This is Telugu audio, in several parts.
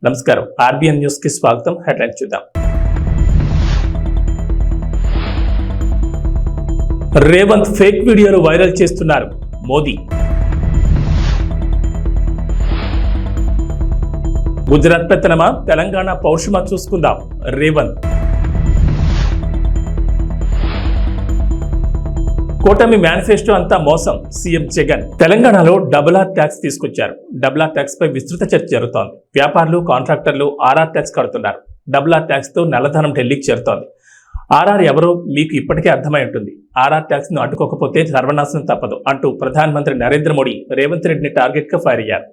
నమస్కారం ఆర్బిఎన్ న్యూస్ కి స్వాగతం. హెడ్లైన్ చూద్దాం. రేవంత్ ఫేక్ వీడియోలు వైరల్ చేస్తున్నారు మోదీ. గుజరాత్ పెత్తనమా, తెలంగాణ పౌరుషమా చూసుకుందాం రేవంత్. కూటమి మేనిఫెస్టో అంతా మోసం సీఎం జగన్. తెలంగాణలో డబుల్ ఆర్ ట్యాక్స్ తీసుకొచ్చారు. డబుల్ ఆర్ ట్యాక్స్ పై విస్తృత చర్చ జరుగుతోంది. వ్యాపారులు, కాంట్రాక్టర్లు ఆర్ఆర్ ట్యాక్స్ కడుతున్నారు. డబుల్ ఆర్ ట్యాక్స్ తో నల్లధనం ఢిల్లీకి చేరుతోంది. ఆర్ఆర్ ఎవరో మీకు ఇప్పటికే అర్థమై ఉంటుంది. ఆర్ఆర్ ట్యాక్స్ ను అడ్డుకోకపోతే సర్వనాశనం తప్పదు అంటూ ప్రధానమంత్రి నరేంద్ర మోడీ రేవంత్ రెడ్డిని టార్గెట్ గా ఫైర్ అయ్యారు.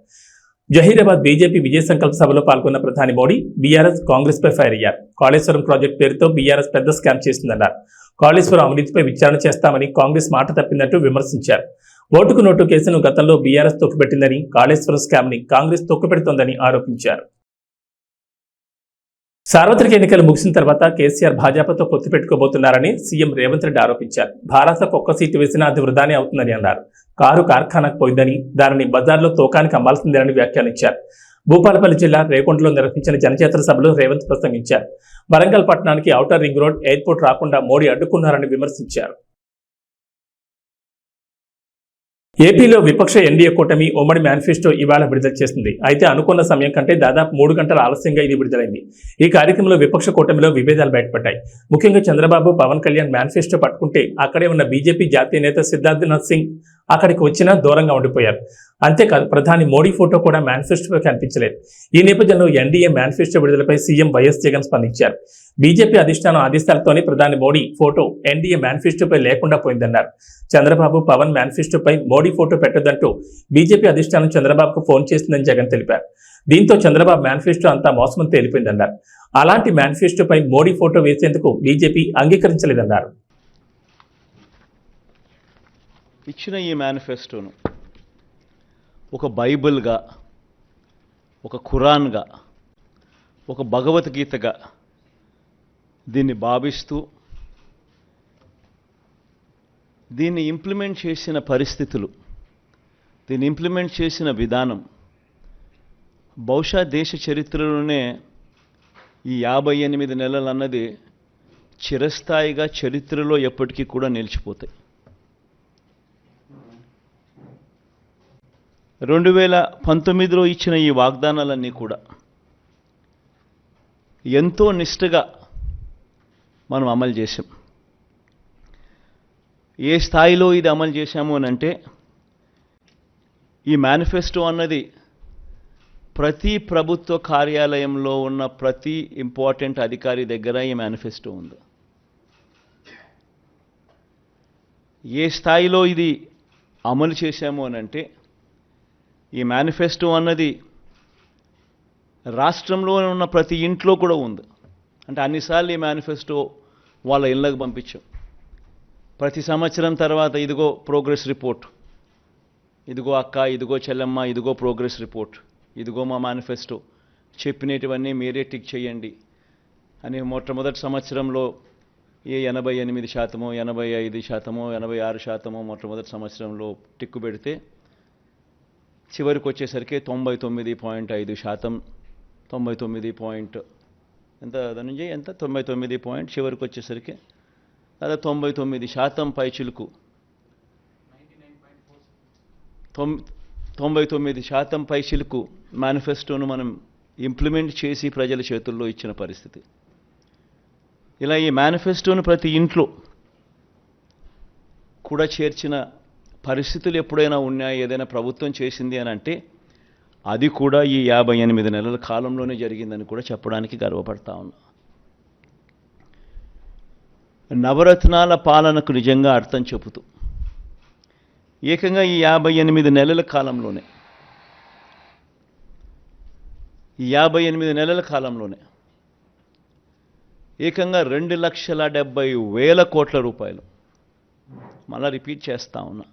జహీరాబాద్ బీజేపీ విజయ సంకల్ప సభలో పాల్గొన్న ప్రధాని మోడీ బీఆర్ఎస్, కాంగ్రెస్ పై ఫైర్ అయ్యారు. కాళేశ్వరం ప్రాజెక్టు పేరుతో బీఆర్ఎస్ పెద్ద స్కామ్ చేసిందన్నారు. కాళేశ్వరం అవినీతిపై విచారణ చేస్తామని కాంగ్రెస్ మాట తప్పిందంటూ విమర్శించారు. ఓటుకు నోటు కేసును గతంలో బీఆర్ఎస్ తొక్కిపెట్టిందని, కాళేశ్వరం స్కామ్ ని కాంగ్రెస్ తొక్కిపెడుతోందని ఆరోపించారు. సార్వత్రిక ఎన్నికలు ముగిసిన తర్వాత కేసీఆర్ భాజపాతో పొత్తు పెట్టుకోబోతున్నారని సీఎం రేవంత్ రెడ్డి ఆరోపించారు. భారతకు ఒక్క సీటు వేసినా అది వృధానే అవుతుందని అన్నారు. కారు కార్ఖానాకు పోయిందని, దానిని బజార్లో తోకానికి అమ్మాల్సిందేనని వ్యాఖ్యానించారు. భూపాలపల్లి జిల్లా రేకొండలో నిర్వహించిన జనచేతన సభలో రేవంత్ ప్రసంగించారు. వరంగల్ పట్టణానికి ఔటర్ రింగ్ రోడ్, ఎయిర్పోర్ట్ రాకుండా మోడీ అడ్డుకున్నారని విమర్శించారు. ఏపీలో విపక్ష ఎన్డీఏ కూటమి ఉమ్మడి మేనిఫెస్టో ఇవాళ విడుదల చేసింది. అయితే అనుకున్న సమయం కంటే దాదాపు 3 గంటల ఆలస్యంగా ఇది విడుదలైంది. ఈ కార్యక్రమంలో విపక్ష కూటమిలో విభేదాలు బయటపడ్డాయి. ముఖ్యంగా చంద్రబాబు, పవన్ కళ్యాణ్ మేనిఫెస్టో పట్టుకుంటే అక్కడే ఉన్న బీజేపీ జాతీయ నేత సిద్ధార్థనాథ్ సింగ్ అక్కడికి వచ్చినా దూరంగా ఉండిపోయారు. అంతేకాదు ప్రధాని మోడీ ఫోటో కూడా మేనిఫెస్టోలో కనిపించలేదు. ఈ నేపథ్యంలో ఎన్డీఏ మేనిఫెస్టో విడుదలపై సీఎం వైఎస్ జగన్ స్పందించారు. బీజేపీ అధిష్టానం ఆదేశాలతోనే ప్రధాని మోడీ ఫోటో ఎన్డీఏ మేనిఫెస్టోపై లేకుండా పోయిందన్నారు. చంద్రబాబు, పవన్ మేనిఫెస్టోపై మోడీ ఫోటో పెట్టొద్దంటూ బీజేపీ అధిష్టానం చంద్రబాబుకు ఫోన్ చేసిందని జగన్ తెలిపారు. దీంతో చంద్రబాబు మేనిఫెస్టో అంతా మోసమని తేలిపోయిందన్నారు. అలాంటి మేనిఫెస్టోపై మోడీ ఫోటో వేసేందుకు బీజేపీ అంగీకరించలేదన్నారు. ఇచ్చిన ఈ మేనిఫెస్టోను ఒక బైబిల్గా, ఒక ఖురాన్గా, ఒక భగవద్గీతగా దీన్ని భావిస్తూ దీన్ని ఇంప్లిమెంట్ చేసిన పరిస్థితులు, దీన్ని ఇంప్లిమెంట్ చేసిన విధానం బహుశా దేశ చరిత్రలోనే ఈ 58 నెలలు అన్నది చిరస్థాయిగా చరిత్రలో ఎప్పటికీ కూడా నిలిచిపోతాయి. 2019లో ఇచ్చిన ఈ వాగ్దానాలన్నీ కూడా ఎంతో నిష్ఠగా మనం అమలు చేశాం. ఏ స్థాయిలో ఇది అమలు చేశాము అని అంటే, ఈ మేనిఫెస్టో అన్నది ప్రతి ప్రభుత్వ కార్యాలయంలో ఉన్న ప్రతి ఇంపార్టెంట్ అధికారి దగ్గర ఈ మేనిఫెస్టో ఉంది. ఏ స్థాయిలో ఇది అమలు చేశాము అని అంటే, ఈ మేనిఫెస్టో అన్నది రాష్ట్రంలో ఉన్న ప్రతి ఇంట్లో కూడా ఉంది. అంటే అన్నిసార్లు ఈ మేనిఫెస్టో వాళ్ళ ఇళ్ళకు పంపించాం. ప్రతి సంవత్సరం తర్వాత ఇదిగో ప్రోగ్రెస్ రిపోర్ట్, ఇదిగో అక్క, ఇదిగో చెల్లెమ్మ, ఇదిగో ప్రోగ్రెస్ రిపోర్ట్, ఇదిగో మా మేనిఫెస్టో, చెప్పినటువన్నీ మీరే టిక్ చేయండి అని మొట్టమొదటి సంవత్సరంలో 88%, 85%, 86% మొట్టమొదటి సంవత్సరంలో టిక్కు పెడితే చివరికి వచ్చేసరికి 99.5%, 99 ఎంత దాని నుంచి ఎంత 99 చివరికి వచ్చేసరికి దాదాపు 99% పైచిలుకు 99% పైచిలుకు మేనిఫెస్టోను మనం ఇంప్లిమెంట్ చేసి ప్రజల చేతుల్లో ఇచ్చిన పరిస్థితి. ఇలా ఈ మేనిఫెస్టోను ప్రతి ఇంట్లో కూడా చేర్చిన పరిస్థితులు ఎప్పుడైనా ఉన్నాయా, ఏదైనా ప్రభుత్వం చేసింది అని అంటే అది కూడా ఈ 58 నెలల కాలంలోనే జరిగిందని కూడా చెప్పడానికి గర్వపడతా ఉన్నా. నవరత్నాల పాలనకు నిజంగా అర్థం చెబుతూ ఏకంగా ఈ 58 నెలల కాలంలోనే, ఈ 58 నెలల కాలంలోనే ఏకంగా 2,70,000 కోట్ల రూపాయలు, మళ్ళా రిపీట్ చేస్తా ఉన్నా,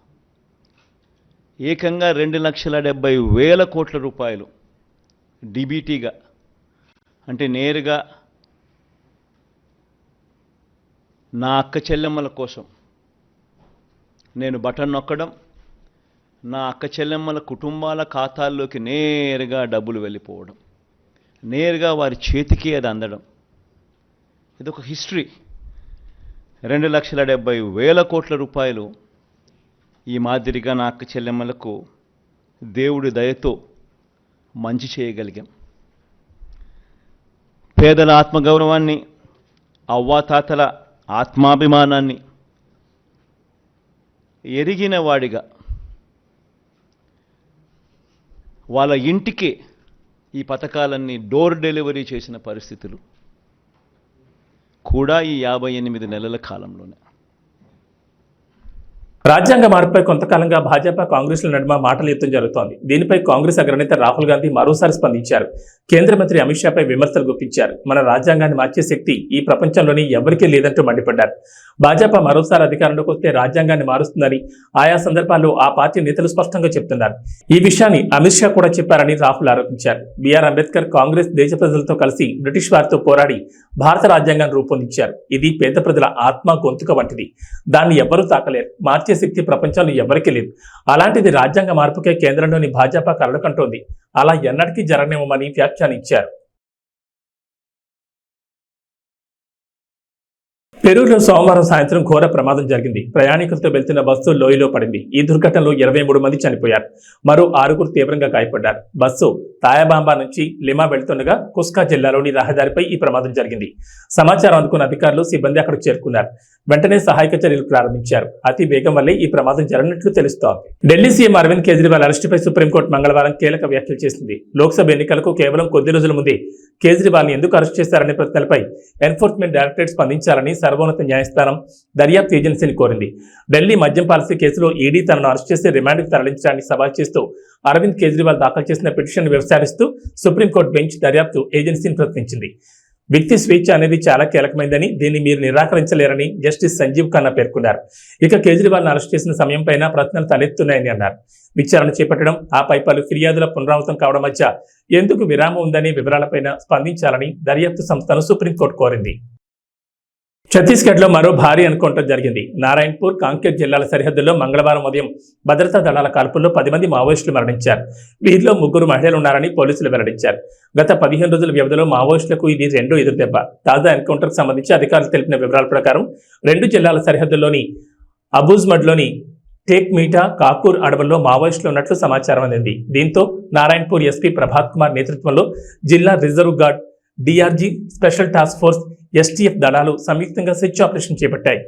ఏకంగా 2,70,000 కోట్ల రూపాయలు డిబిటీగా, అంటే నేరుగా నా అక్క చెల్లెమ్మల కోసం నేను బటన్ నొక్కడం, నా అక్క చెల్లెమ్మల కుటుంబాల ఖాతాల్లోకి నేరుగా డబ్బులు వెళ్ళిపోవడం. నేరుగా వారి చేతికి అది అందడం, ఇదొక హిస్టరీ. 2,70,000 కోట్ల రూపాయలు ఈ మాదిరిగా నా అక్క చెల్లెమ్మలకు దేవుడి దయతో మంచి చేయగలిగాం. పేదల ఆత్మగౌరవాన్ని, అవ్వాతాతల ఆత్మాభిమానాన్ని ఎరిగిన వాడిగా వాళ్ళ ఇంటికి ఈ పథకాలన్నీ డోర్ డెలివరీ చేసిన పరిస్థితులు కూడా ఈ 58 నెలల కాలంలోనే. రాజ్యాంగ మార్పుపై కొంతకాలంగా భాజపా కాంగ్రెస్ల నడుమ మాటల యుద్ధం జరుగుతోంది. దీనిపై కాంగ్రెస్ అగ్రనేత రాహుల్ గాంధీ మరోసారి స్పందించారు. కేంద్ర మంత్రి అమిత్ షాపై విమర్శలు గుప్పించారు. మన రాజ్యాంగాన్ని మార్చే శక్తి ఈ ప్రపంచంలోని ఎవరికీ లేదంటూ మండిపడ్డారు. భాజపా మరోసారి అధికారంలోకి వస్తే రాజ్యాంగాన్ని మారుస్తుందని ఆయా సందర్భాల్లో ఆ పార్టీ నేతలు స్పష్టంగా చెప్తున్నారు. ఈ విషయాన్ని అమిత్ షా కూడా చెప్పారని రాహుల్ ఆరోపించారు. బిఆర్ అంబేద్కర్ కాంగ్రెస్ దేశ ప్రజలతో కలిసి బ్రిటిష్ వారితో పోరాడి భారత రాజ్యాంగాన్ని రూపొందించారు. ఇది పేద ప్రజల ఆత్మ గొంతుక వంటిది. దాన్ని ఎవ్వరూ తాకలేరు. మార్చే శక్తి ప్రపంచంలో ఎవరికీ లేదు. అలాంటిది రాజ్యాంగ మార్పుకే కేంద్రంలోని భాజపా కలలు కంటోంది. అలా ఎన్నటికీ జరగనివ్వమని వ్యాఖ్యానించారు. పెరూరులో సోమవారం సాయంత్రం ఘోర ప్రమాదం జరిగింది. ప్రయాణికులతో వెళ్తున్న బస్సు లోయలో పడింది. ఈ దుర్ఘటనలో 23 మంది చనిపోయారు. మరో 6 తీవ్రంగా గాయపడ్డారు. బస్సు తాయాబాంబా నుంచి లిమా వెళ్తుండగా కుస్కా జిల్లాలోని రహదారిపై ఈ ప్రమాదం జరిగింది. సమాచారం అందుకున్న అధికారులు, సిబ్బంది అక్కడికి చేరుకున్నారు. వెంటనే సహాయక చర్యలు ప్రారంభించారు. అతి వేగం వల్లే ఈ ప్రమాదం జరిగినట్లు తెలుస్తోంది. ఢిల్లీ సీఎం అరవింద్ కేజ్రీవాల్ అరెస్టుపై సుప్రీంకోర్టు మంగళవారం కీలక వ్యాఖ్యలు చేసింది. లోక్సభ ఎన్నికలకు కేవలం కొద్ది రోజుల ముందే కేజ్రీవాల్ని ఎందుకు అరెస్ట్ చేశారనే ప్రశ్నలపై ఎన్ఫోర్స్మెంట్ డైరెక్టరేట్ స్పందించాలని సర్వోన్నత న్యాయస్థానం దర్యాప్తు ఏజెన్సీని కోరింది. ఢిల్లీ మద్యం పాలసీ కేసులో ఈడీ తనను అరెస్ట్ చేసి రిమాండ్కు తరలించడాన్ని సవాల్ చేస్తూ అరవింద్ కేజ్రీవాల్ దాఖలు చేసిన పిటిషన్ విచారిస్తూ సుప్రీంకోర్టు బెంచ్ దర్యాప్తు ఏజెన్సీని ప్రశ్నించింది. వ్యక్తి స్వేచ్ఛ అనేది చాలా కీలకమైందని, దీన్ని మీరు నిరాకరించలేరని జస్టిస్ సంజీవ్ ఖన్నా పేర్కొన్నారు. ఇక కేజ్రీవాల్ను అరెస్ట్ చేసిన సమయం పైన ప్రశ్నలు తలెత్తున్నాయని అన్నారు. విచారణ చేపట్టడం, ఆపై పలు ఫిర్యాదుల పునరావృతం కావడం మధ్య ఎందుకు విరామం ఉందనే వివరాలపైన స్పందించాలని దర్యాప్తు సంస్థను సుప్రీంకోర్టు కోరింది. ఛత్తీస్గఢ్లో మరో భారీ ఎన్కౌంటర్ జరిగింది. నారాయణపూర్, కాంకేర్ జిల్లాల సరిహద్దుల్లో మంగళవారం ఉదయం భద్రతా దళాల కాల్పుల్లో 10 మంది మావోయిస్టులు మరణించారు. వీరిలో 3 మహిళలు ఉన్నారని పోలీసులు వెల్లడించారు. గత 15 రోజుల వ్యవధిలో మావోయిస్టులకు ఇది 2వ ఎదురుదెబ్బ. తాజా ఎన్కౌంటర్కు సంబంధించి అధికారులు తెలిపిన వివరాల ప్రకారం 2 జిల్లాల సరిహద్దుల్లోని అబూజ్మడ్లోని టేక్ మీటా, కాకూర్ అడవుల్లో మావోయిస్టులు ఉన్నట్లు సమాచారం అందింది. దీంతో నారాయణపూర్ ఎస్పీ ప్రభాత్ కుమార్ నేతృత్వంలో జిల్లా reserve guard, DRG, special task force, STF దళాలు సంయుక్తంగా సెర్చ్ ఆపరేషన్ చేపట్టాయి.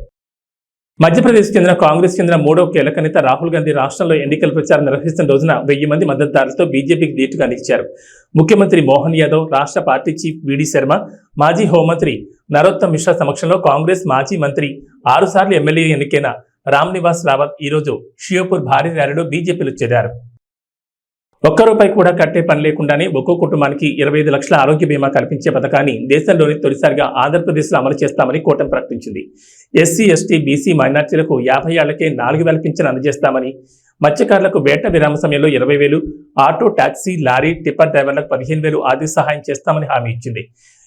మధ్యప్రదేశ్ చెందిన కాంగ్రెస్ చెందిన 3వ కీలక నేత రాహుల్ గాంధీ రాష్ట్రంలో ఎన్నికల ప్రచారం నిర్వహిస్తున్న రోజున 1000 మంది మద్దతుదారులతో బీజేపీకి ధీటుగా నిలిచారు. ముఖ్యమంత్రి మోహన్ యాదవ్, రాష్ట్ర పార్టీ చీఫ్ విడి శర్మ, మాజీ హోంమంత్రి నరోత్తమ్ మిశ్రా సమక్షంలో కాంగ్రెస్ మాజీ మంత్రి 6 సార్లు ఎమ్మెల్యే ఎన్నికైన రామ్ నివాస్ రావత్ ఈరోజు షియోపూర్ భారీ ర్యాలీలో బీజేపీలో చేరారు. ₹1 కూడా కట్టే పని లేకుండానే ఒక్కో కుటుంబానికి 25 లక్షల ఆరోగ్య బీమా కల్పించే పథకాన్ని దేశంలోని తొలిసారిగా ఆంధ్రప్రదేశ్లో అమలు చేస్తామని కూటమి ప్రకటించింది. ఎస్సీ, ఎస్టీ, బీసీ మైనార్టీలకు 50 ఏళ్లకే 4,000 పింఛను అందజేస్తామని, మత్స్యకారులకు వేట విరామ సమయంలో 20,000, ఆటో, టాక్సీ, లారీ, టిప్పర్ డ్రైవర్లకు 15,000 ఆర్థిక సహాయం చేస్తామని హామీ ఇచ్చింది.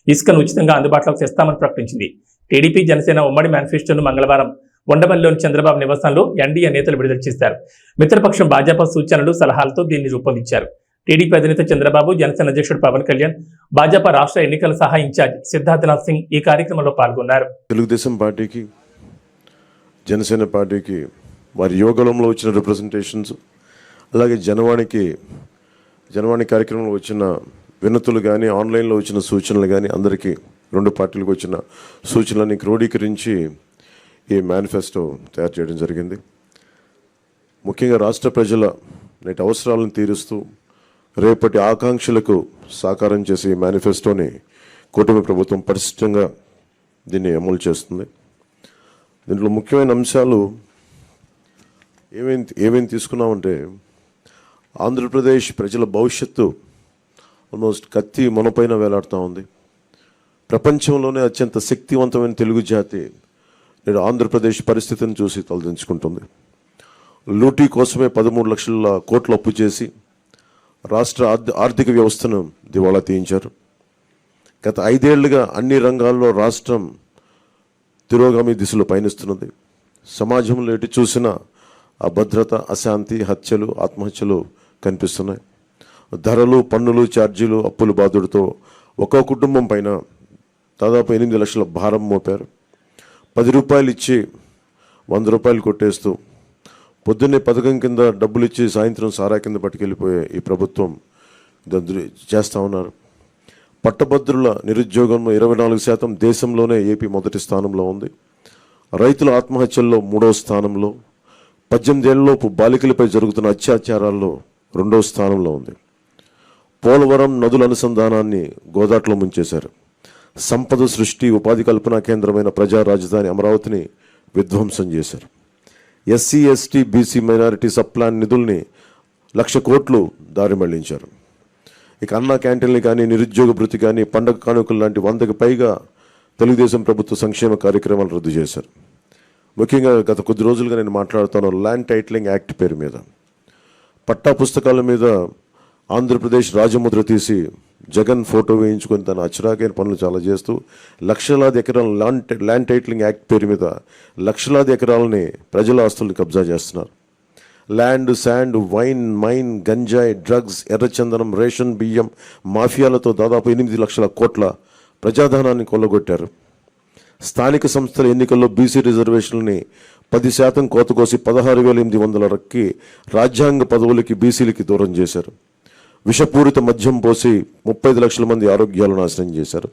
ఇసుకను ఉచితంగా అందుబాటులోకి తెస్తామని ప్రకటించింది. టీడీపీ, జనసేన ఉమ్మడి మేనిఫెస్టోను మంగళవారం ఉండవల్లిలోని చంద్రబాబు నివాసంలో ఎన్డీఏ నేతలు విడుదల చేశారు. మిత్రపక్షం భాజపా సూచనలు, సలహాలతో దీన్ని రూపొందించారు. టీడీపీ అధినేత చంద్రబాబు, జనసేన అధ్యక్షుడు పవన్ కళ్యాణ్, భాజపా రాష్ట్ర ఎన్నికల సహాయ ఇన్ఛార్జ్ సిద్ధార్థనాథ్ సింగ్ ఈ కార్యక్రమంలో పాల్గొన్నారు. తెలుగుదేశం పార్టీకి, జనసేన పార్టీకి వారి యోగంలో వచ్చిన రిప్రజెంటేషన్స్, అలాగే జనవాణి కార్యక్రమంలో వచ్చిన వినతులు కానీ, ఆన్లైన్లో వచ్చిన సూచనలు కానీ, అందరికీ 2 పార్టీలకు వచ్చిన సూచనలన్నీ క్రోడీకరించి ఈ మేనిఫెస్టో తయారు చేయడం జరిగింది. ముఖ్యంగా రాష్ట్ర ప్రజల నేటి అవసరాలను తీరుస్తూ రేపటి ఆకాంక్షలకు సాకారం చేసే ఈ మేనిఫెస్టోని కూటమి ప్రభుత్వం పటిష్టంగా దీన్ని అమలు చేస్తుంది. దీంట్లో ముఖ్యమైన అంశాలు ఏమేమి తీసుకున్నామంటే, ఆంధ్రప్రదేశ్ ప్రజల భవిష్యత్తు ఆల్మోస్ట్ కత్తి మొనపైన వేలాడుతూ ఉంది. ప్రపంచంలోనే అత్యంత శక్తివంతమైన తెలుగు జాతి నేడు ఆంధ్రప్రదేశ్ పరిస్థితిని చూసి తలదించుకుంటుంది. లూటీ కోసమే 13 లక్షల కోట్లు అప్పు చేసి రాష్ట్ర ఆర్థిక వ్యవస్థను దివాళా తీయించారు. గత 5 ఏళ్లుగా అన్ని రంగాల్లో రాష్ట్రం తిరోగామి దిశలో పయనిస్తున్నది. సమాజంలో ఎటు చూసినా అభద్రత, అశాంతి, హత్యలు, ఆత్మహత్యలు కనిపిస్తున్నాయి. ధరలు, పన్నులు, ఛార్జీలు, అప్పుల బాధుడితో ఒక్కో కుటుంబం పైన దాదాపు 8 లక్షల భారం మోపారు. 10 రూపాయలు ఇచ్చి 100 రూపాయలు కొట్టేస్తూ పొద్దున్నే పథకం కింద డబ్బులు ఇచ్చి సాయంత్రం సారా కింద పట్టుకెళ్ళిపోయే ఈ ప్రభుత్వం చేస్తూ ఉన్నారు. పట్టభద్రుల నిరుద్యోగంలో 24% దేశంలోనే ఏపీ మొదటి స్థానంలో ఉంది. రైతుల ఆత్మహత్యల్లో 3వ స్థానంలో, 18 ఏళ్లలోపు బాలికలపై జరుగుతున్న అత్యాచారాల్లో 2వ స్థానంలో ఉంది. పోలవరం నదుల అనుసంధానాన్ని గోదాట్లో ముంచేశారు. సంపద సృష్టి, ఉపాధి కల్పనా కేంద్రమైన ప్రజా రాజధాని అమరావతిని విధ్వంసం చేశారు. SC, ST, BC, minority sub plan నిధుల్ని 1,00,000 కోట్లు దారి మళ్లించారు. ఇక అన్నా క్యాంటీన్లు కానీ, నిరుద్యోగ భృతి కానీ, పండగ కానుకలు లాంటి 100కి పైగా తెలుగుదేశం ప్రభుత్వ సంక్షేమ కార్యక్రమాలు రద్దు చేశారు. ముఖ్యంగా గత కొద్ది రోజులుగా నేను మాట్లాడుతాను ల్యాండ్ టైటిలింగ్ యాక్ట్ పేరు మీద. పట్టా పుస్తకాల మీద ఆంధ్రప్రదేశ్ రాజముద్ర తీసి జగన్ ఫోటో వేయించుకొని తన అచ్చరాకైన పనులు చాలా చేస్తూ లక్షలాది ఎకరాల ల్యాండ్ టైటిలింగ్ యాక్ట్ పేరు మీద లక్షలాది ఎకరాలని ప్రజల ఆస్తుల్ని కబ్జా చేస్తున్నారు. ల్యాండ్, శాండ్, వైన్, మైన్, గంజాయి, డ్రగ్స్, ఎర్రచందనం, రేషన్ బియ్యం మాఫియాలతో దాదాపు 8 లక్షల కోట్ల ప్రజాధనాన్ని కొల్లగొట్టారు. స్థానిక సంస్థల ఎన్నికల్లో బీసీ రిజర్వేషన్లని 10% కోత కోసి 16,800 రాజ్యాంగ పదవులకి బీసీలకి దూరం చేశారు. విషపూరిత మద్యం పోసి 35 లక్షల మంది ఆరోగ్యాలు నాశనం చేశారు.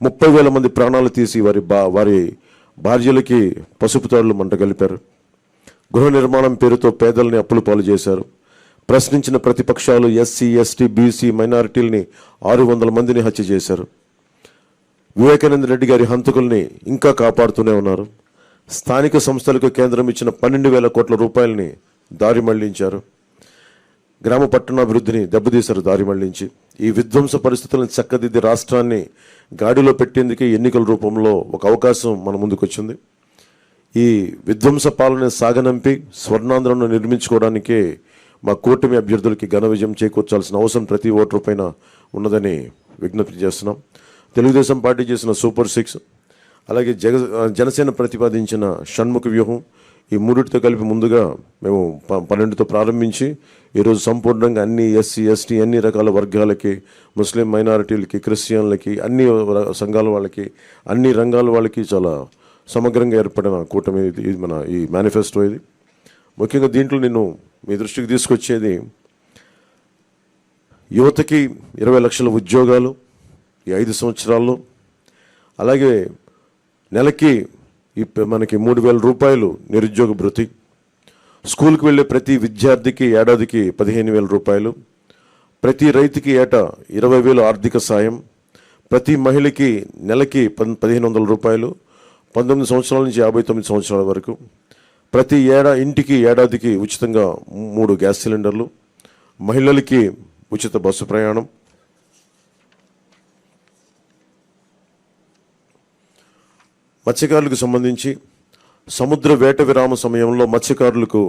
30,000 మంది ప్రాణాలు తీసి వారి భార్యలకి పసుపు తాడులు మంట కలిపారు. గృహ నిర్మాణం పేరుతో పేదల్ని అప్పుల పాలు చేశారు. ప్రశ్నించిన ప్రతిపక్షాలు ఎస్సీ, ఎస్టీ, బీసీ, మైనారిటీలని 600 మందిని హత్య చేశారు. వివేకానంద రెడ్డి గారి హంతకుల్ని ఇంకా కాపాడుతూనే ఉన్నారు. స్థానిక సంస్థలకు కేంద్రం ఇచ్చిన 12,000 కోట్ల రూపాయలని దారి మళ్లించారు. గ్రామ పట్టణాభివృద్ధిని దెబ్బతీశారు దారి మళ్లించి. ఈ విధ్వంస పరిస్థితులను చక్కదిద్ది రాష్ట్రాన్ని గాడిలో పెట్టేందుకే ఎన్నికల రూపంలో ఒక అవకాశం మన ముందుకు వచ్చింది. ఈ విధ్వంస పాలన సాగనంపి స్వర్ణాంధ్రను నిర్మించుకోవడానికే మా కూటమి అభ్యర్థులకి ఘన విజయం చేకూర్చాల్సిన అవసరం ప్రతి ఓటరు పైన ఉన్నదని విజ్ఞప్తి చేస్తున్నాం. తెలుగుదేశం పార్టీ చేసిన సూపర్ 6, అలాగే జనసేన ప్రతిపాదించిన షణ్ముఖ వ్యూహం, ఈ మూడిటితో కలిపి ముందుగా మేము 12తో ప్రారంభించి ఈరోజు సంపూర్ణంగా అన్ని ఎస్సీ, ఎస్టీ, అన్ని రకాల వర్గాలకి, ముస్లిం మైనారిటీలకి, క్రిస్టియన్లకి, అన్ని సంఘాల వాళ్ళకి, అన్ని రంగాల వాళ్ళకి చాలా సమగ్రంగా ఏర్పడిన కూటమి ఇది మన ఈ మేనిఫెస్టో. ఇది ముఖ్యంగా దీంట్లో నేను మీ దృష్టికి తీసుకొచ్చేది యువతకి 20 లక్షల ఉద్యోగాలు ఈ 5 సంవత్సరాల్లో, అలాగే నెలకి మనకి 3,000 రూపాయలు నిరుద్యోగ భృతి, స్కూల్కి వెళ్ళే ప్రతి విద్యార్థికి ఏడాదికి 15,000 రూపాయలు, ప్రతి రైతుకి ఏటా 20,000 ఆర్థిక సాయం, ప్రతి మహిళకి నెలకి 1,500 రూపాయలు, 19 సంవత్సరాల నుంచి 59 సంవత్సరాల వరకు, ప్రతి ఇంటికి ఏడాదికి ఉచితంగా 3 గ్యాస్ సిలిండర్లు, మహిళలకి ఉచిత బస్సు ప్రయాణం, మత్స్యకారులకు సంబంధించి సముద్ర వేట విరామ సమయంలో మత్స్యకారులకు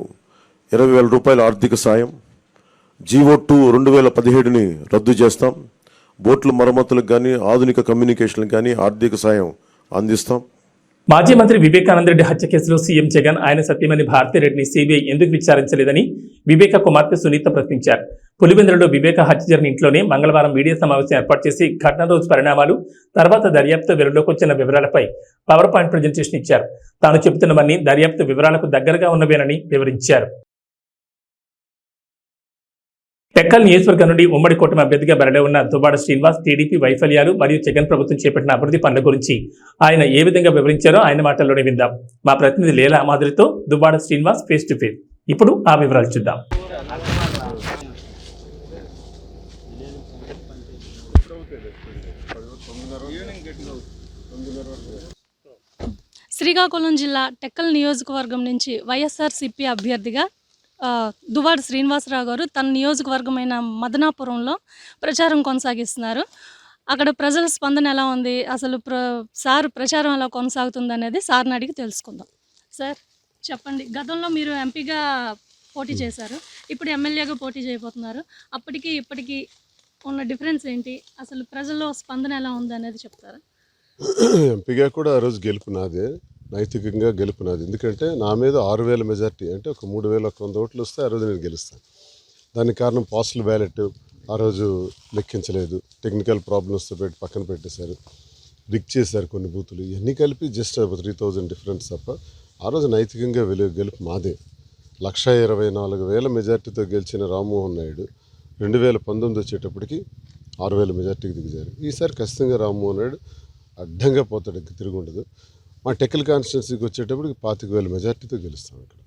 20,000 రూపాయల ఆర్థిక సాయం, జీవో2 2017ని రద్దు చేస్తాం, బోట్ల మరమ్మతులకు కానీ ఆధునిక కమ్యూనికేషన్లకు కానీ ఆర్థిక సాయం అందిస్తాం. మాజీ మంత్రి వివేకానంద రెడ్డి హత్య కేసులో సీఎం జగన్ ఆయన సత్యమణి భారతిరెడ్డిని సిబిఐ ఎందుకు విచారించలేదని వివేక కుమార్తె సునీత ప్రశ్నించారు. పులివెందులలో వివేక హత్య జరిగిన ఇంట్లోనే మంగళవారం మీడియా సమావేశం ఏర్పాటు చేసి ఘటన రోజు పరిణామాలు, తర్వాత దర్యాప్తు వెలుగులోకి వచ్చిన వివరాలపై పవర్ పాయింట్ ప్రజెంటేషన్ ఇచ్చారు. తాను చెబుతున్నవన్నీ దర్యాప్తు వివరాలకు దగ్గరగా ఉన్నవేనని వివరించారు. టెక్కల్ నియోజకవర్గం నుండి ఉమ్మడి కూటమి అభ్యర్థిగా బరిలో ఉన్న దువ్వాడ శ్రీనివాస్ టీడీపీ వైఫల్యాలు మరియు జగన్ ప్రభుత్వం చేపట్టిన అభివృద్ధి పనుల గురించి ఆయన ఏ విధంగా వివరించారో ఆయన మాటల్లోనే విందాం. మా ప్రతినిధి లీలా మాధురితో Duvvada Srinivas face to face. ఇప్పుడు ఆ వివరాలు చూద్దాం. శ్రీకాకుళం జిల్లా టెక్కల్ నియోజకవర్గం నుంచి వైఎస్ఆర్సీపీ అభ్యర్థిగా దువ్వాడ శ్రీనివాసరావు గారు తన నియోజకవర్గమైన మదనాపురంలో ప్రచారం కొనసాగిస్తున్నారు. అక్కడ ప్రజల స్పందన ఎలా ఉంది, అసలు సార్ ప్రచారం ఎలా కొనసాగుతుంది అనేది సార్ని అడిగి తెలుసుకుందాం. సార్ చెప్పండి, గతంలో మీరు ఎంపీగా పోటీ చేశారు, ఇప్పుడు ఎమ్మెల్యేగా పోటీ చేయబోతున్నారు. అప్పటికి ఇప్పటికీ ఉన్న డిఫరెన్స్ ఏంటి, అసలు ప్రజల్లో స్పందన ఎలా ఉంది అనేది చెప్తారా? ఎంపీగా కూడా ఆ రోజు గెలుపు నాదే, నైతికంగా గెలుపు నాది. ఎందుకంటే నా మీద 6,000 మెజార్టీ, అంటే ఒక 3,100 ఓట్లు వస్తే ఆ రోజు నేను గెలుస్తాను. దానికి కారణం పోస్టల్ బ్యాలెట్, ఆ రోజు లెక్కించలేదు, టెక్నికల్ ప్రాబ్లమ్స్తో పెట్టి పక్కన పెట్టేశారు, రిక్ చేశారు కొన్ని బూతులు. ఇవన్నీ కలిపి జస్ట్ 3000 డిఫరెన్స్ తప్ప ఆ రోజు నైతికంగా గెలుపు మాదే. 1,24,000 మెజార్టీతో గెలిచిన రామ్మోహన్ నాయుడు 2019 వచ్చేటప్పటికి 6,000 మెజార్టీకి దిగజారు. ఈసారి ఖచ్చితంగా రామ్మోహన్ నాయుడు అడ్డంగా పోతాడు, తిరుగుండదు. మా టెక్కల్ కాన్స్టిట్యున్సీకి వచ్చేటప్పటికి 25,000 మెజార్టీతో గెలుస్తాం. ఇక్కడ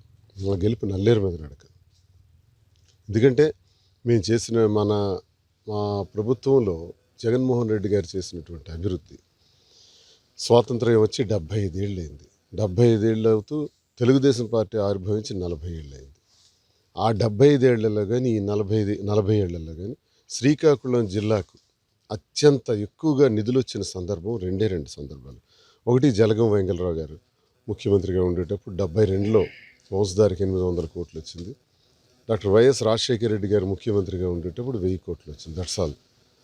మా గెలుపు నల్లేరు మీద నడక. ఎందుకంటే మేము చేసిన మా ప్రభుత్వంలో జగన్మోహన్ రెడ్డి గారు చేసినటువంటి అభివృద్ధి, స్వాతంత్ర్యం వచ్చి 75 ఏళ్ళు అయింది. 75 ఏళ్ళు అవుతూ తెలుగుదేశం పార్టీ ఆవిర్భవించి 40 ఏళ్ళు అయింది. ఆ 75 ఏళ్లలో కానీ ఈ 40 ఏళ్లలో కానీ శ్రీకాకుళం జిల్లాకు అత్యంత ఎక్కువగా నిధులు వచ్చిన సందర్భం రెండు సందర్భాలు. ఒకటి జలగం వెంగళరావు గారు ముఖ్యమంత్రిగా ఉండేటప్పుడు 72లో మోసదారికి 800 కోట్లు వచ్చింది. డాక్టర్ వైఎస్ రాజశేఖర రెడ్డి గారు ముఖ్యమంత్రిగా ఉండేటప్పుడు 1000 కోట్లు వచ్చింది. That's all.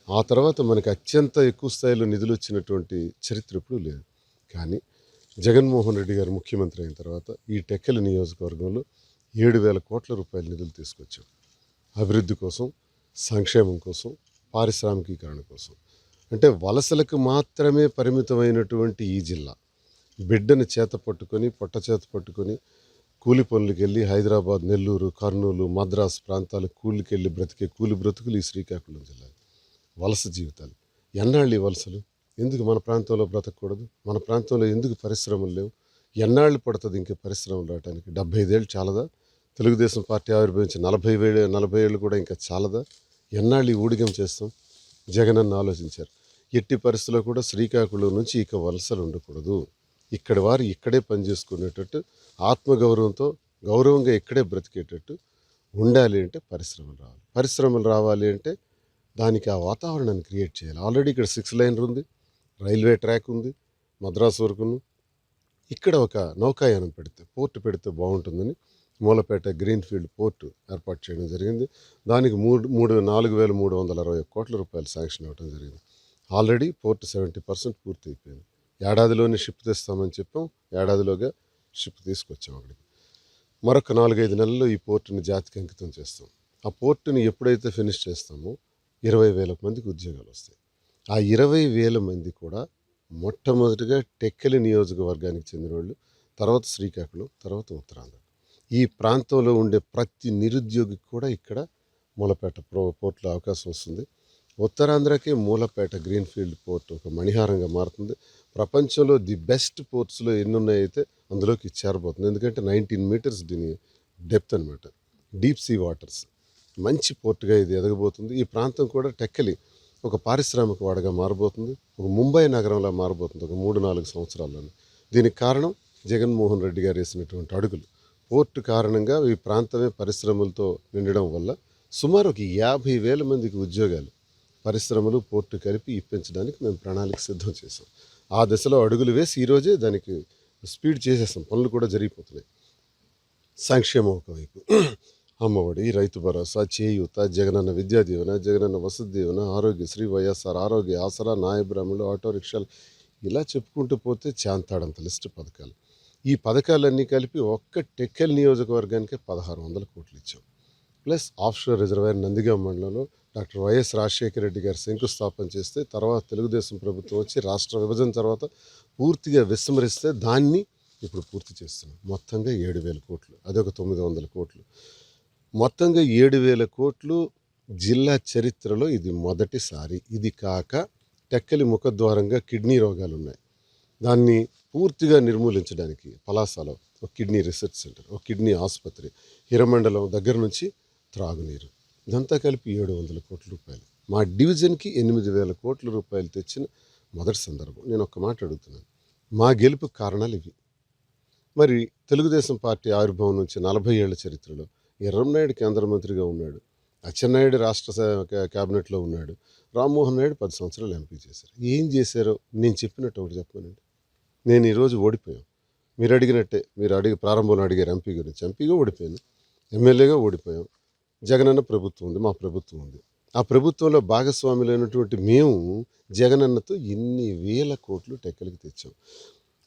ఆ తర్వాత మనకి అత్యంత ఎక్కువ స్థాయిలో నిధులు వచ్చినటువంటి చరిత్ర ఎప్పుడూ లేదు. కానీ జగన్మోహన్ రెడ్డి గారు ముఖ్యమంత్రి అయిన తర్వాత ఈ టెక్కలి నియోజకవర్గంలో 7,000 కోట్ల రూపాయల నిధులు తీసుకొచ్చాం. అభివృద్ధి కోసం, సంక్షేమం కోసం, పారిశ్రామికీకరణ కోసం. అంటే వలసలకు మాత్రమే పరిమితమైనటువంటి ఈ జిల్లా బిడ్డను చేత పట్టుకొని, పొట్ట చేత పట్టుకొని కూలి పనులకు వెళ్ళి హైదరాబాద్, నెల్లూరు, కర్నూలు, మద్రాసు ప్రాంతాలకు కూలికి వెళ్ళి బ్రతికే కూలి బ్రతుకులు ఈ శ్రీకాకుళం జిల్లా. వలస జీవితాలు. ఎన్నాళ్ళు ఈ వలసలు? ఎందుకు మన ప్రాంతంలో బ్రతకూడదు? మన ప్రాంతంలో ఎందుకు పరిశ్రమలు లేవు? ఎన్నాళ్ళు పడుతుంది ఇంకే పరిశ్రమలు రావడానికి? 75 ఏళ్ళు చాలదా? తెలుగుదేశం పార్టీ ఆవిర్భవించి 40 ఏళ్ళు కూడా ఇంకా చాలదా? ఎన్నాళ్ళు ఈ ఊడిగం చేస్తాం? జగనన్న ఆలోచించారు. ఎట్టి పరిస్థితుల్లో కూడా శ్రీకాకుళం నుంచి ఇక వలసలు ఉండకూడదు. ఇక్కడి వారు ఇక్కడే పనిచేసుకునేటట్టు, ఆత్మగౌరవంతో గౌరవంగా ఇక్కడే బ్రతికేటట్టు ఉండాలి అంటే పరిశ్రమలు రావాలి అంటే దానికి ఆ వాతావరణాన్ని క్రియేట్ చేయాలి. ఆల్రెడీ ఇక్కడ 6 లైన్ ఉంది, రైల్వే ట్రాక్ ఉంది, మద్రాసు వరకును. ఇక్కడ ఒక నౌకాయానం పోర్టు పెడితే బాగుంటుందని మూలపేట గ్రీన్ఫీల్డ్ పోర్టు ఏర్పాటు చేయడం జరిగింది. దానికి 4,361 కోట్ల రూపాయలు శాంక్షన్ అవ్వడం జరిగింది. ఆల్రెడీ పోర్టు 70% పూర్తి అయిపోయింది. ఏడాదిలోనే షిప్ తెస్తామని చెప్పాం, ఏడాదిలోగా షిప్ తీసుకొచ్చాం అక్కడికి. మరొక 4-5 నెలల్లో ఈ పోర్టుని జాతికి అంకితం చేస్తాం. ఆ పోర్టుని ఎప్పుడైతే ఫినిష్ చేస్తామో 20,000 మందికి ఉద్యోగాలు వస్తాయి. ఆ 20,000 మంది కూడా మొట్టమొదటిగా టెక్కలి నియోజకవర్గానికి చెందిన వాళ్ళు, తర్వాత శ్రీకాకుళం, తర్వాత ఉత్తరాంధ్ర. ఈ ప్రాంతంలో ఉండే ప్రతి నిరుద్యోగికి కూడా ఇక్కడ మూలపేట పోర్టులో అవకాశం వస్తుంది. ఉత్తరాంధ్రకే మూలపేట గ్రీన్ఫీల్డ్ పోర్ట్ ఒక మణిహారంగా మారుతుంది. ప్రపంచంలో ది బెస్ట్ పోర్ట్స్లో ఎన్ని ఉన్నాయైతే అందులోకి చేరబోతుంది. ఎందుకంటే 19 మీటర్స్ డెప్త్ అనమాట, డీప్ సీ వాటర్స్. మంచి పోర్టుగా ఇది ఎదగబోతుంది. ఈ ప్రాంతం కూడా టెక్కలి ఒక పారిశ్రామిక వాడగా మారబోతుంది, ఒక ముంబై నగరంలా మారబోతుంది ఒక 3-4 సంవత్సరాల్లోనే. దీనికి కారణం జగన్మోహన్ రెడ్డి గారు వేసినటువంటి అడుగులు. పోర్టు కారణంగా ఈ ప్రాంతమే పరిశ్రమలతో నిండడం వల్ల సుమారు ఒక 50,000 మందికి ఉద్యోగాలు పరిశ్రమలు, పోర్టు కలిపి ఇప్పించడానికి మేము ప్రణాళిక సిద్ధం చేసాం. ఆ దశలో అడుగులు వేసి ఈరోజే దానికి స్పీడ్ చేసేసాం. పనులు కూడా జరిగిపోతున్నాయి. సంక్షేమం ఒకవైపు, అమ్మఒడి, రైతు భరోసా, చేయూత, జగనన్న విద్యా దీవెన, జగనన్న వసతి దీవెన, ఆరోగ్యశ్రీ, వైఎస్ఆర్ ఆరోగ్య ఆసరా, నాయబ్రాహ్మణులు, ఆటో రిక్షాలు, ఇలా చెప్పుకుంటూ పోతే చాంతాడంత లిస్టు పథకాలు. ఈ పథకాలన్నీ కలిపి ఒక్క టెక్కల్ నియోజకవర్గానికే 1,600 కోట్లు ఇచ్చాం. ప్లస్ ఆఫ్షోర్ రిజర్వాయర్ నందిగామ మండలంలో డాక్టర్ వైఎస్ రాజశేఖర రెడ్డి గారు శంకుస్థాపన చేస్తే, తర్వాత తెలుగుదేశం ప్రభుత్వం వచ్చి రాష్ట్ర విభజన తర్వాత పూర్తిగా విస్మరిస్తే దాన్ని ఇప్పుడు పూర్తి చేస్తున్నాం. మొత్తంగా 7,000 కోట్లు, అదొక 900 కోట్లు. మొత్తంగా 7,000 కోట్లు జిల్లా చరిత్రలో ఇది మొదటిసారి. ఇది కాక టెక్కలి ముఖద్వారంగా కిడ్నీ రోగాలు ఉన్నాయి. దాన్ని పూర్తిగా నిర్మూలించడానికి పలాసలో ఒక కిడ్నీ రీసెర్చ్ సెంటర్, ఒక కిడ్నీ ఆసుపత్రి, హిరమండలం దగ్గర నుంచి త్రాగునీరు, ఇదంతా కలిపి 700 కోట్ల రూపాయలు. మా డివిజన్కి 8,000 కోట్ల రూపాయలు తెచ్చిన మొదటి సందర్భం. నేను ఒక్క మాట అడుగుతున్నాను, మా గెలుపు కారణాలు ఇవి. మరి తెలుగుదేశం పార్టీ ఆవిర్భావం నుంచి 40 ఏళ్ల చరిత్రలో ఎర్రంనాయుడు కేంద్ర మంత్రిగా ఉన్నాడు, అచ్చెన్నాయుడు రాష్ట్ర క్యాబినెట్లో ఉన్నాడు, రామ్మోహన్ నాయుడు 10 సంవత్సరాలు ఎంపీ చేశారు. ఏం చేశారో నేను చెప్పినట్టు ఒకటి చెప్పానండి. నేను ఈరోజు ఓడిపోయాం. మీరు అడిగినట్టే, మీరు ప్రారంభంలో అడిగారు ఎంపీ గురించి. ఎంపీగా ఓడిపోయాను, ఎమ్మెల్యేగా ఓడిపోయాం. జగనన్న ప్రభుత్వం ఉంది, మా ప్రభుత్వం ఉంది. ఆ ప్రభుత్వంలో భాగస్వాములైనటువంటి మేము జగనన్నతో ఇన్ని వేల కోట్లు టెక్కలికి తెచ్చాం.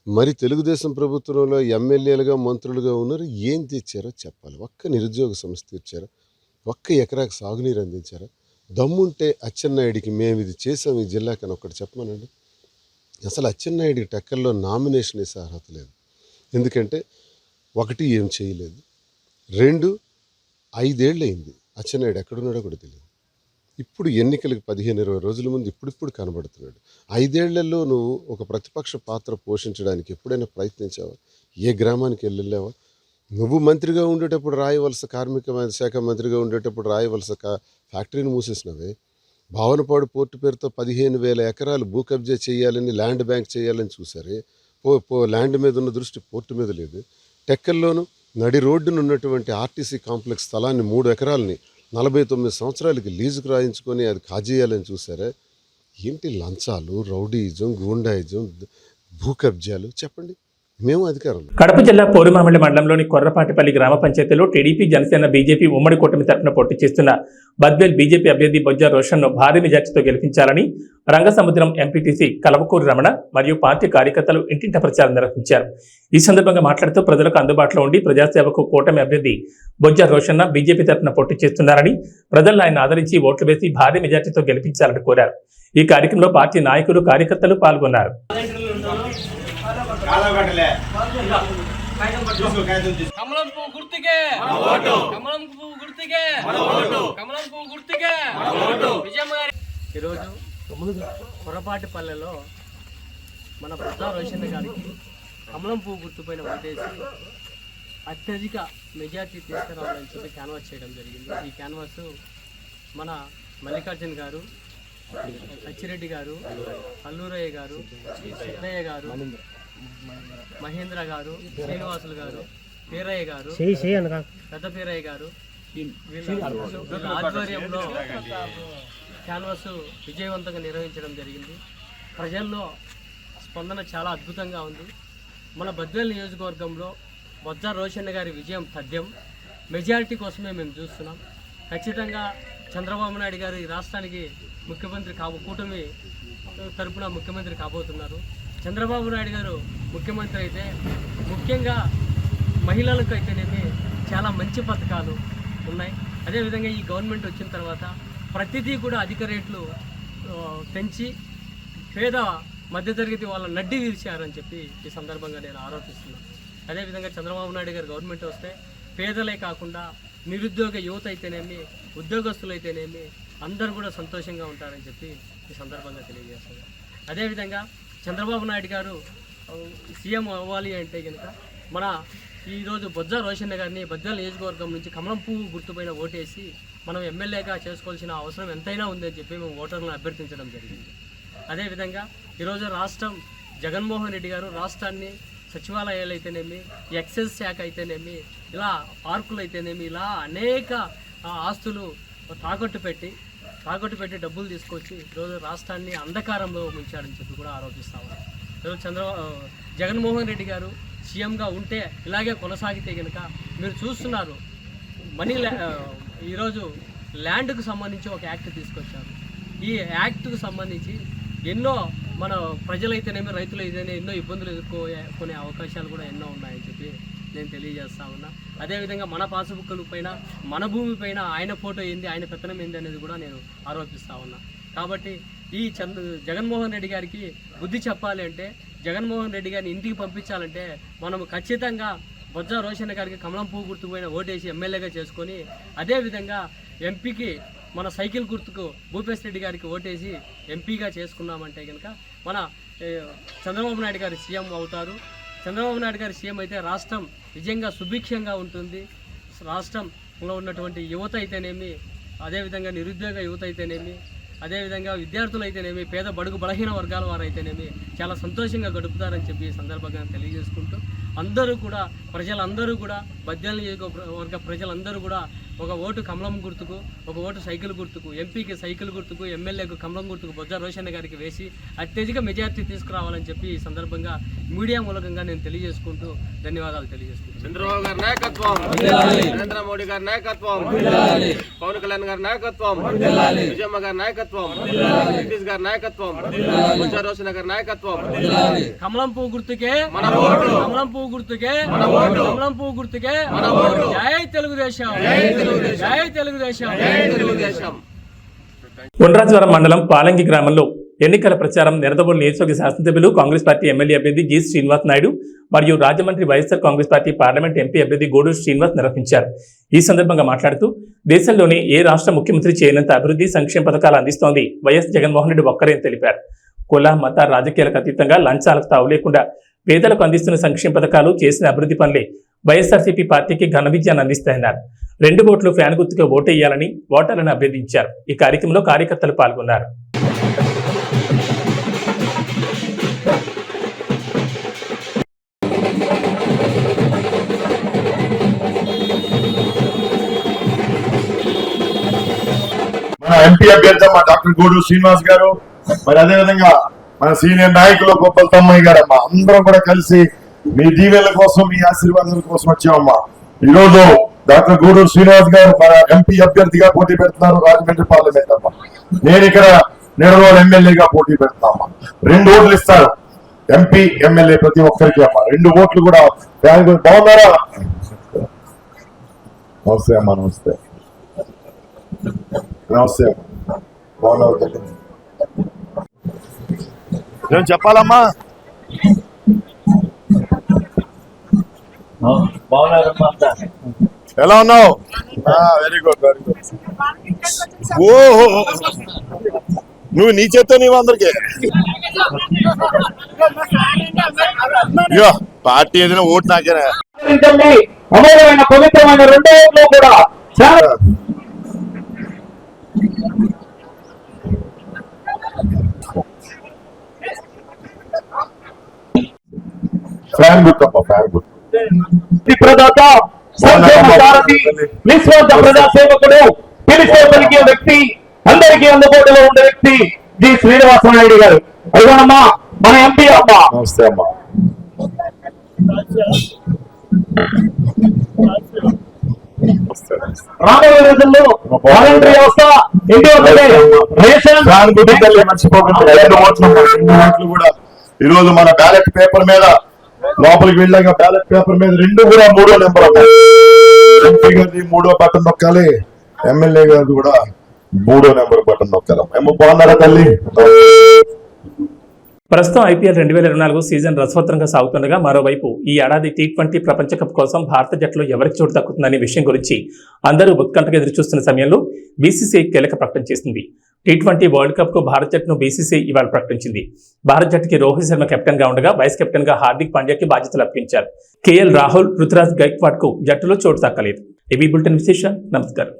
మరి తెలుగుదేశం ప్రభుత్వంలో ఎమ్మెల్యేలుగా, మంత్రులుగా ఉన్నారు, ఏం తెచ్చారో చెప్పాలి. ఒక్క నిరుద్యోగ సమస్య తీర్చారా? ఒక్క ఎకరాకు సాగునీరు అందించారా? దమ్ముంటే అచ్చెన్నాయుడికి మేము ఇది చేసాం ఈ జిల్లాకని ఒకటి చెప్పమనండి. అసలు అచ్చెన్నాయుడికి టెక్కల్లో నామినేషన్ వేసే అర్హత లేదు. ఎందుకంటే ఒకటి ఏం చేయలేదు, 2 5 ఏళ్ళు అయింది అచ్చెన్నాయుడు ఎక్కడున్నాడో కూడా తెలియదు. ఇప్పుడు ఎన్నికలకు 15-20 రోజుల ముందు ఇప్పుడు కనబడుతున్నాడు. 5 ఏళ్లలో నువ్వు ఒక ప్రతిపక్ష పాత్ర పోషించడానికి ఎప్పుడైనా ప్రయత్నించావా? ఏ గ్రామానికి వెళ్ళావా? నువ్వు మంత్రిగా ఉండేటప్పుడు రాయవలస కార్మిక శాఖ మంత్రిగా ఉండేటప్పుడు రాయవలస ఫ్యాక్టరీని మూసేసినవే. భావనపాడు పోర్టు పేరుతో 15,000 ఎకరాలు భూ కబ్జా చేయాలని, ల్యాండ్ బ్యాంక్ చేయాలని చూసారే. ల్యాండ్ మీద ఉన్న దృష్టి పోర్టు మీద లేదు. టెక్కల్లోనూ నడి రోడ్డును ఉన్నటువంటి ఆర్టీసీ కాంప్లెక్స్ స్థలాన్ని 3 ఎకరాలని 49 సంవత్సరాలకి లీజుకు రాయించుకొని అది కాజేయాలని చూసారా? ఏంటి లంచాలు, రౌడీయిజం, గూండాయిజం, భూ కబ్జాలు? చెప్పండి. మేము అధికారంలో. కడప జిల్లా పోరుమామిడి మండలంలోని కొర్రపాటిపల్లి గ్రామ పంచాయతీలో టీడీపీ, జనసేన, బీజేపీ ఉమ్మడి కూటమి తరఫున పోటీ చేస్తున్న బద్వేల్ బీజేపీ అభ్యర్థి బొజ్జ రోషన్ను భారీ మెజార్టీతో గెలిపించాలని రంగసముద్రం ఎంపీటీసీ కలవకూరి రమణ మరియు పార్టీ కార్యకర్తలు ఇంటింట ప్రచారం నిర్వహించారు. ఈ సందర్భంగా మాట్లాడుతూ ప్రజలకు అందుబాటులో ఉండి ప్రజాసేవకు కూటమి అభ్యర్థి బొజ్జ రోషన్న బీజేపీ తరఫున పోటీ చేస్తున్నారని, ప్రజలను ఆయన ఆదరించి ఓట్లు వేసి భారీ మెజార్టీతో గెలిపించాలని కోరారు. ఈ కార్యక్రమంలో పార్టీ నాయకులు, కార్యకర్తలు పాల్గొన్నారు. కమలం పువ్వు గుర్తుకే, కమలం పువ్వు గుర్తుకే, కమలం పువ్వు గుర్తుకే. ఈరోజు కొరపాటిపల్లెలో మన బొజ్జ రోషన్న గారికి కమలం పువ్వు గుర్తుపైన ఓటేసి అత్యధిక మెజార్టీ తీసుకురావాలని చెప్పి క్యాన్వాస్ చేయడం జరిగింది. ఈ క్యాన్వాస్ మన మల్లికార్జున్ గారు, అచ్చిరెడ్డి గారు, అల్లూరయ్య గారు, సిద్ధయ్య గారు, మహేంద్ర గారు, శ్రీనివాసులు గారు, పీరయ్య గారు, పెద్ద పీరయ్య గారు వీళ్ళ ఆధ్వర్యంలో క్యాన్వాస్ విజయవంతంగా నిర్వహించడం జరిగింది. ప్రజల్లో స్పందన చాలా అద్భుతంగా ఉంది. మన బద్వేల్ నియోజకవర్గంలో బొజ్జ రోషన్న గారి విజయం తథ్యం. మెజారిటీ కోసమే మేము చూస్తున్నాం. ఖచ్చితంగా చంద్రబాబు నాయుడు గారు ఈ రాష్ట్రానికి ముఖ్యమంత్రి కూటమి తరపున ముఖ్యమంత్రి కాబోతున్నారు. చంద్రబాబు నాయుడు గారు ముఖ్యమంత్రి అయితే ముఖ్యంగా మహిళలకు అయితేనేమి చాలా మంచి పథకాలు ఉన్నాయి. అదేవిధంగా ఈ గవర్నమెంట్ వచ్చిన తర్వాత ప్రతిదీ కూడా అధిక రేట్లు పెంచి పేద మధ్యతరగతి వాళ్ళ నడ్డి విరిచారని చెప్పి ఈ సందర్భంగా నేను ఆరోపిస్తున్నాను. అదేవిధంగా చంద్రబాబు నాయుడు గారు గవర్నమెంట్ వస్తే పేదలే కాకుండా నిరుద్యోగ యువత అయితేనేమి, ఉద్యోగస్తులు అయితేనేమి అందరూ కూడా సంతోషంగా ఉంటారని చెప్పి ఈ సందర్భంగా తెలియజేస్తున్నాను. అదేవిధంగా చంద్రబాబు నాయుడు గారు సీఎం అవ్వాలి అంటే కనుక మన ఈరోజు బొజ్జ రోషన్న గారిని బద్వేల్ నియోజకవర్గం నుంచి కమలం పువ్వు గుర్తుపైన ఓటేసి మనం ఎమ్మెల్యేగా చేసుకోవాల్సిన అవసరం ఎంతైనా ఉందని చెప్పి మేము ఓటర్లను అభ్యర్థించడం జరిగింది. అదేవిధంగా ఈరోజు రాష్ట్రం జగన్మోహన్ రెడ్డి గారు రాష్ట్రాన్ని సచివాలయాలు అయితేనేమి, ఎక్సైజ్ శాఖ అయితేనేమి, ఇలా పార్కులు అయితేనేమి, ఇలా అనేక ఆస్తులు తాకట్టు పెట్టి డబ్బులు తీసుకొచ్చి ఈరోజు రాష్ట్రాన్ని అంధకారంలో ఉంచాడని చెప్పి కూడా ఆరోపిస్తా ఉన్నారు. ఈరోజు జగన్మోహన్ రెడ్డి గారు సీఎంగా ఉంటే ఇలాగే కొనసాగితే కనుక మీరు చూస్తున్నారు ఈరోజు ల్యాండ్కు సంబంధించి ఒక యాక్ట్ తీసుకొచ్చారు. ఈ యాక్ట్కు సంబంధించి ఎన్నో మన ప్రజలైతేనేమి, రైతులు అయితేనే ఎన్నో ఇబ్బందులు ఎదుర్కొనే అవకాశాలు కూడా ఎన్నో ఉన్నాయని చెప్పి నేను తెలియజేస్తా ఉన్నా. అదేవిధంగా మన పాసుబుక్కుల పైన, మన భూమి పైన ఆయన ఫోటో ఏంది, ఆయన పెత్తనం ఏంది అనేది కూడా నేను ఆరోపిస్తా ఉన్నా. కాబట్టి ఈ జగన్మోహన్ రెడ్డి గారికి బుద్ధి చెప్పాలి అంటే, జగన్మోహన్ రెడ్డి గారిని ఇంటికి పంపించాలంటే మనం ఖచ్చితంగా బొజ్జ రోషన్న గారికి కమలం పువ్వు గుర్తుపోయిన ఓటేసి ఎమ్మెల్యేగా చేసుకొని, అదేవిధంగా ఎంపీకి మన సైకిల్ గుర్తుకు భూపేశ్ రెడ్డి గారికి ఓటేసి ఎంపీగా చేసుకున్నామంటే కనుక మన చంద్రబాబు నాయుడు గారు సీఎం అవుతారు. చంద్రబాబు నాయుడు గారు సీఎం అయితే రాష్ట్రం నిజంగా సుభిక్షంగా ఉంటుంది. రాష్ట్రంలో ఉన్నటువంటి యువత అయితేనేమి, అదేవిధంగా నిరుద్యోగ యువత అయితేనేమి, అదేవిధంగా విద్యార్థులు అయితేనేమి, పేద బడుగు బలహీన వర్గాల వారు అయితేనేమి చాలా సంతోషంగా గడుపుతారని చెప్పి ఈ సందర్భంగా తెలియజేసుకుంటూ, అందరూ కూడా ప్రజలందరూ కూడా బద్వేల్ నియోజకవర్గ ప్రజలందరూ కూడా ఒక ఓటు కమలం గుర్తుకు, ఒక ఓటు సైకిల్ గుర్తుకు, ఎంపీకి సైకిల్ గుర్తుకు, ఎమ్మెల్యేకు కమలం గుర్తుకు బొజ్జ రోషన్న గారికి వేసి అత్యధిక మెజార్టీ తీసుకురావాలని చెప్పి ఈ సందర్భంగా మీడియా మూలకంగా నేను తెలియజేసుకుంటూ ధన్యవాదాలు తెలియజేసుకుంటాను. చంద్రబాబు గారి నాయకత్వం, నరేంద్ర మోడీ గారి నాయకత్వం, పవన్ కళ్యాణ్ గారి నాయకత్వం, విజయమ్మ గారి నాయకత్వం, నితీష్ గారి నాయకత్వం, బొజ్జ రోషన్న గారి నాయకత్వం. కమలం పువ్వు గుర్తుకే మన ఓటు, కమలం పువ్వు గుర్తుకే మన ఓటు, కమలం పువ్వు గుర్తుకే మన ఓటు. జై తెలుగుదేశం, జై తెలుగుదేశం, జై తెలుగుదేశం, జై తెలుగుదేశం. ఉండ్రాజవరం మండలం పాలంగి గ్రామంలో ఎన్నికల ప్రచారం నిడదవోలు నియోజకవర్గ శాసనసభ్యులు కాంగ్రెస్ పార్టీ ఎమ్మెల్యే అభ్యర్థి జి శ్రీనివాస్ నాయుడు మరియు Rajahmundry YSR Congress party parliament MP అభ్యర్థి గూడూరు శ్రీనివాస్ నిర్వహించారు. ఈ సందర్భంగా మాట్లాడుతూ దేశంలోనే ఏ రాష్ట్ర ముఖ్యమంత్రి చేయనంత అభివృద్ధి సంక్షేమ పథకాలు అందిస్తోంది వైఎస్ జగన్మోహన్ రెడ్డి ఒక్కరే అని తెలిపారు. కుల మత రాజకీయాలకు అతీతంగా లంచాలకు తావు లేకుండా పేదలకు అందిస్తున్న సంక్షేమ పథకాలు చేసిన అభివృద్ధి పనులే వైఎస్ఆర్సీపీ పార్టీకి ఘన విజయాన్ని అందిస్తాయన్నారు. 2 ఓట్లు ఫ్యాన్ గుర్తుగా ఓటేయాలని ఓటర్లను అభ్యర్థించారు. ఈ కార్యక్రమంలో కార్యకర్తలు పాల్గొన్నారు. మన ఎంపీ అభ్యర్థి మా డాక్టర్ గూడూరు శ్రీనివాస్ గారు, మరి అదేవిధంగా మన సీనియర్ నాయకులు గొప్పల తమ్మయ్య గారు, అమ్మా అందరం కూడా కలిసి మీ దీవెనల కోసం మీ ఆశీర్వాదాల కోసం వచ్చామమ్మా. ఈ రోజు డాక్టర్ గూడూరు శ్రీనివాస్ గారు మన ఎంపీ అభ్యర్థిగా పోటీ పెడుతున్నారు రాజమండ్రి పార్లమెంట్ అమ్మా. నేను ఇక్కడ నిడదవోలు ఎమ్మెల్యేగా పోటీ పెడుతున్నామా. 2 ఓట్లు ఇస్తారు ఎంపీ ఎమ్మెల్యే ప్రతి ఒక్కరికి అమ్మా. 2 ఓట్లు కూడా బాగున్నారా? నమస్తే అమ్మా. నమస్తే నమస్తే అమ్మా. బాగున్నారు? నేను చెప్పాలమ్మా. ఎలా ఉన్నావు? Very good very good. ఓహో, నువ్వు నీ చేత్తో నీవు అందరికి పార్టీ ఏదైనా ఓటు నాకేనా? అమోఘమైన పవిత్రమైన 2 ఓట్లు కూడా ఫ్యాన్ గుర్తు అమ్మా. ఫ్యాన్ గుర్తు ప్రదాత, సంక్షేమ సారథి, నిస్వార్థ ప్రజాసేవకుడు, పిలిచే పలికే వ్యక్తి, అందరికీ అందుబాటులో ఉండే వ్యక్తి జి శ్రీనివాస నాయుడు గారు. అయ్యోనమ్మా మన ఎంపీ అమ్మా. నమస్తే అమ్మా. రాబోయే రోజుల్లో వాలంటరీ వ్యవస్థ, మర్చిపోకుండా 2 ఓట్లు కూడా ఈ రోజు మన బ్యాలెట్ పేపర్ మీద లోపలికి వెళ్ళాక బ్యాలెట్ పేపర్ మీద 2 కూడా 3వ నెంబర్ ఎంపీ గారిది 3వ బటన్ నొక్కాలి, ఎమ్మెల్యే గారిది కూడా 3వ నెంబర్ బటన్ నొక్కాలి. ఏమో బాగున్నారా తల్లి? ప్రస్తుతం ఐపీఎల్ 2024 సీజన్ రసవత్తరంగా సాగుతుండగా మరోవైపు ఈ ఏడాది T20 ప్రపంచ కప్ కోసం భారత జట్టులో ఎవరికి చోటు దక్కుతుందనే విషయం గురించి అందరూ ఉత్కంఠగా ఎదురుచూస్తున్న సమయంలో బీసీసీఐ కీలక ప్రకటన చేసింది. T20 వరల్డ్ కప్ కు భారత జట్టును బీసీసీఐ ఇవాళ ప్రకటించింది. భారత జట్టుకి రోహిత్ శర్మ కెప్టెన్ గా ఉండగా వైస్ కెప్టెన్ గా హార్దిక్ పాండ్యాకి బాధ్యతలు అప్పగించారు. కేఎల్ రాహుల్, రుతురాజ్ గైక్వాడ్ కు జట్టులో చోటు దక్కలేదు. ఏబీ బులెటిన్ విశేషాలు. నమస్కారం.